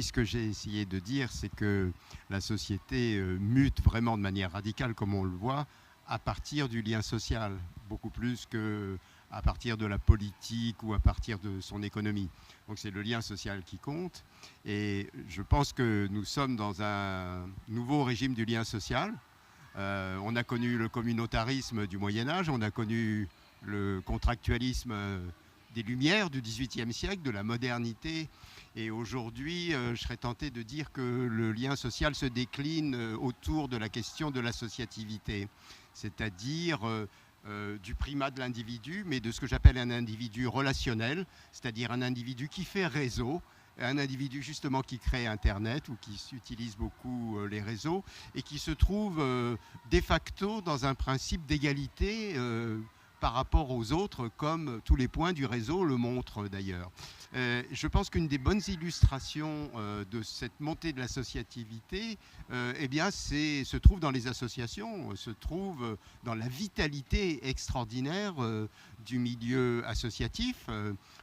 ce que j'ai essayé de dire, c'est que la société mute vraiment de manière radicale, comme on le voit, à partir du lien social, beaucoup plus qu'à partir de la politique ou à partir de son économie. Donc c'est le lien social qui compte. Et je pense que nous sommes dans un nouveau régime du lien social. On a connu le communautarisme du Moyen-Âge, on a connu le contractualisme des Lumières du XVIIIe siècle, de la modernité. Et aujourd'hui, je serais tenté de dire que le lien social se décline autour de la question de l'associativité, c'est-à-dire du primat de l'individu, mais de ce que j'appelle un individu relationnel, c'est-à-dire un individu qui fait réseau, un individu justement qui crée Internet ou qui utilise beaucoup les réseaux et qui se trouve de facto dans un principe d'égalité par rapport aux autres, comme tous les points du réseau le montrent d'ailleurs. Je pense qu'une des bonnes illustrations de cette montée de l'associativité, eh bien, se trouve dans les associations, se trouve dans la vitalité extraordinaire du milieu associatif,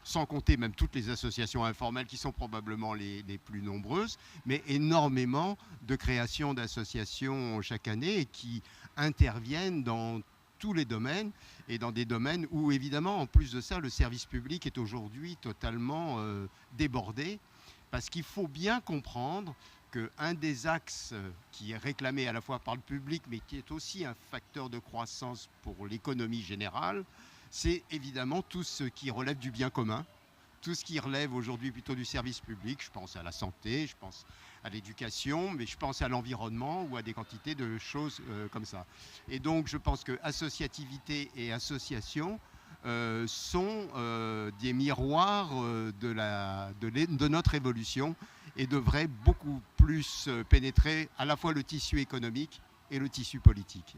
sans compter même toutes les associations informelles qui sont probablement les plus nombreuses, mais énormément de créations d'associations chaque année et qui interviennent dans tous les domaines et dans des domaines où évidemment en plus de ça le service public est aujourd'hui totalement débordé, parce qu'il faut bien comprendre qu'un des axes qui est réclamé à la fois par le public mais qui est aussi un facteur de croissance pour l'économie générale, c'est évidemment tout ce qui relève du bien commun, tout ce qui relève aujourd'hui plutôt du service public. Je pense à la santé, je pense à l'éducation, mais je pense à l'environnement ou à des quantités de choses comme ça. Et donc je pense que associativité et association sont des miroirs de notre évolution et devraient beaucoup plus pénétrer à la fois le tissu économique et le tissu politique.